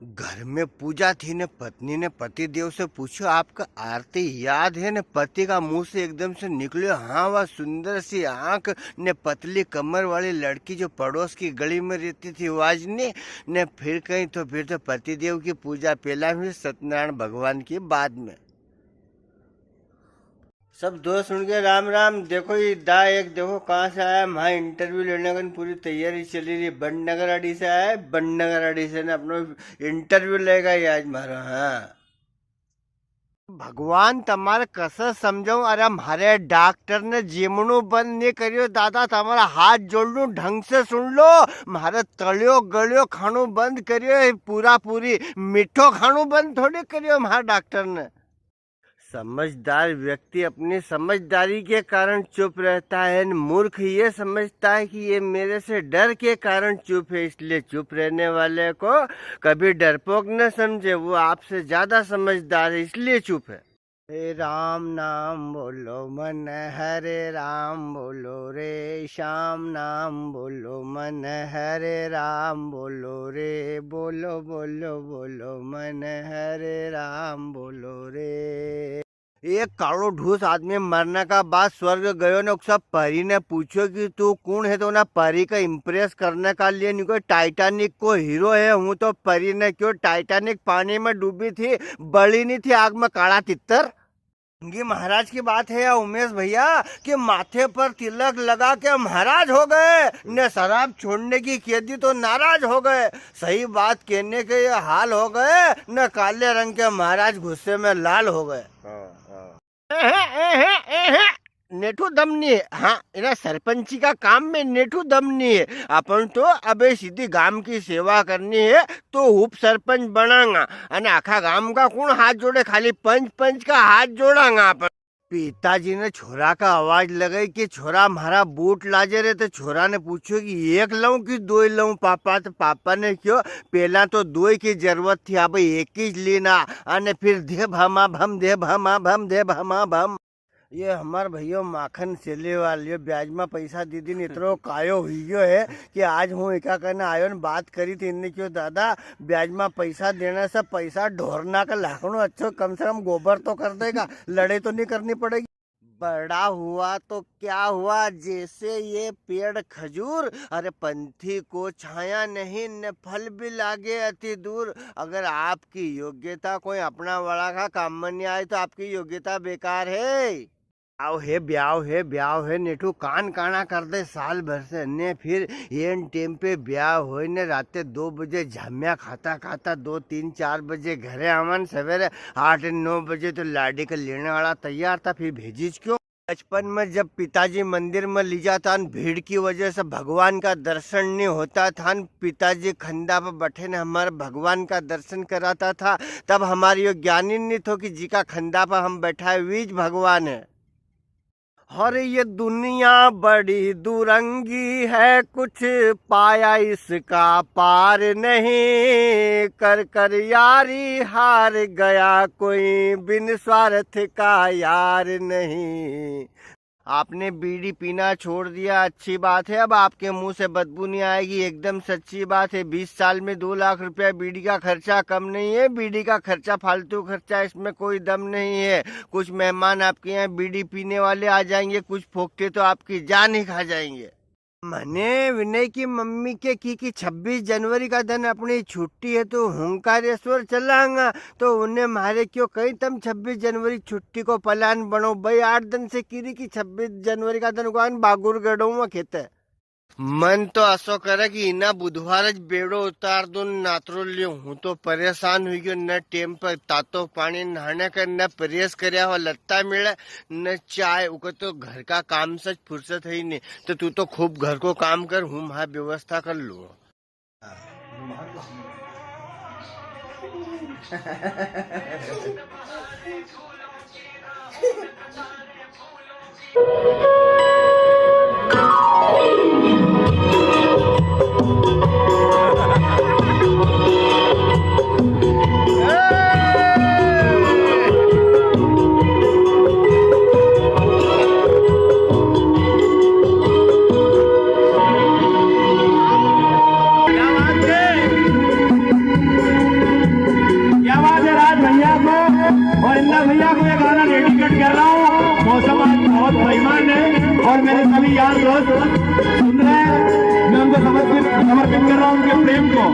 घर में पूजा थी ने पत्नी ने पति देव से पूछो आपका आरती याद है ने पति का मुंह से एकदम से निकलो हाँ वह सुंदर सी आंख ने पतली कमर वाली लड़की जो पड़ोस की गली में रहती थी वाज ने फिर कहीं तो फिर तो पति देव की पूजा पहला फिर सत्यनारायण भगवान की बाद में। सब दोस्त सुन के राम राम। देखो ये एक देखो कहाँ से आया, वहाँ इंटरव्यू लेने का पूरी तैयारी चली रही। बननगर अड़ी से आया, बननगर अड़ी से ने अपनो इंटरव्यू लेगा ये आज मारो। हाँ भगवान तमारे कसर समझाऊं। अरे हमारे डॉक्टर ने जिमणु बंद नहीं करियो दादा, तुम्हारा हाथ जोड़ लू ढंग से सुन लो। मारे तलियो गलियो खाणु बंद करियो, पूरा पूरी मीठो खाणु बंद थोड़ी करियो हमारे डॉक्टर ने। समझदार व्यक्ति अपनी समझदारी के कारण चुप रहता है, मूर्ख ये समझता है कि ये मेरे से डर के कारण चुप है, इसलिए चुप रहने वाले को कभी डरपोक न समझे। वो आपसे ज्यादा समझदार है इसलिए चुप है। हे राम नाम बोलो मन हरे राम बोलो रे, श्याम नाम बोलो मन हरे राम बोलो रे, बोलो बोलो बोलो मन हरे राम बोलो रे। एक कालो ढूस आदमी मरने का बाद स्वर्ग गयो ने सब परी ने पूछो कि तू कौन है, तो ना परी का इम्प्रेस करने का लिए नहीं कोई टाइटैनिक को हीरो है हूँ। तो परी ने क्यों, टाइटैनिक पानी में डूबी थी, बड़ी नहीं थी आग में काला तितर। ये महाराज की बात है या उमेश भैया कि माथे पर तिलक लगा के महाराज हो गए ने शराब छोड़ने की कह दी तो नाराज हो गए। सही बात कहने के ये हाल हो गए न, काले रंग के महाराज गुस्से में लाल हो गए। नेठू दम नहीं है। हाँ इना सरपंची का काम में नेठू दम नहीं है। अपन तो अबे सीधी गांव की सेवा करनी है तो उप सरपंच बनांगा और आखा गांव का कौन हाथ जोड़े, खाली पंच का हाथ जोड़ांगा अपन। पिताजी ने छोरा का आवाज लगाई कि छोरा हमारा बूट लाजे रहे, तो छोरा ने पूछो कि एक लऊं कि दो लऊं पापा, तो पापा ने क्यों पहला तो दो की जरूरत थी, अब एक ही लेना और फिर दे भमा भम दे भमा भम दे भमा भम। ये हमार भैया माखन सेले वाले ब्याज में पैसा दीदी ने इतरो कायो हुई है कि आज हूँ एका करने आयो ने बात करी थी इनने क्यों दादा ब्याज में पैसा देने से पैसा ढोरना का लाखनों अच्छो, कम से कम गोबर तो कर देगा, लड़े तो नहीं करनी पड़ेगी। बड़ा हुआ तो क्या हुआ, जैसे ये पेड़ खजूर, अरे पंथी को छाया नहीं न फल भी लागे अति दूर। अगर आपकी योग्यता कोई अपना बड़ा का काम में नहीं आए तो आपकी योग्यता बेकार है। ब्याह है नेठू कान काना कर दे साल भर से ने, फिर ये टाइम पे ब्याह हो ने राते 2 बजे झामिया खाता खाता 2-3-4 बजे घरे आवन, सवेरे 8-9 बजे तो लाडी का लेने वाला तैयार था, फिर भेजीज क्यों। बचपन में जब पिताजी मंदिर में ले जाता भीड़ की वजह से भगवान का दर्शन नहीं होता था, पिताजी खंडा पर बैठे ने हमारे भगवान का दर्शन कराता था, तब हमारी यो ज्ञानी नहीं थो कि जी का खंडा पर हम बैठा है वीज भगवान है। और ये दुनिया बड़ी दुरंगी है, कुछ पाया इसका पार नहीं, कर कर यारी हार गया कोई, बिन स्वार्थ का यार नहीं। आपने बीड़ी पीना छोड़ दिया, अच्छी बात है, अब आपके मुंह से बदबू नहीं आएगी, एकदम सच्ची बात है। 20 साल में 2 लाख रुपया बीड़ी का खर्चा कम नहीं है। बीड़ी का खर्चा फालतू खर्चा, इसमें कोई दम नहीं है। कुछ मेहमान आपके यहाँ बीड़ी पीने वाले आ जाएंगे, कुछ फोकटे तो आपकी जान ही खा जाएंगे। मने विनय की मम्मी के की 26 जनवरी का दिन अपनी छुट्टी है तो हुंकारेश्वर चलांगा, तो उन्हें मारे क्यों कहीं तुम 26 जनवरी छुट्टी को प्लान बनो भाई। 8 दिन से की 26 जनवरी का दिन को बागुर गढ़ो में खेते मन तो असो करे कि इना बुधवार बेड़ो उतार दो नातरो लियो। हूँ तो परेशान हुई गयो, न टेम पर तातो पानी नहाने का न प्रेस करया हुआ लत्ता मिले न चाय, उको तो घर का काम से फुर्सत है ही नहीं। तो तू तो खूब घर को काम कर, हूँ वहाँ व्यवस्था कर लू। वाला डेडिकेट कर रहा हूँ। मौसम आज बहुत बेईमान है और मेरे सभी यार दोस्त सुन रहे हैं, मैं उनको समर्पित कर रहा हूँ उनके प्रेम को।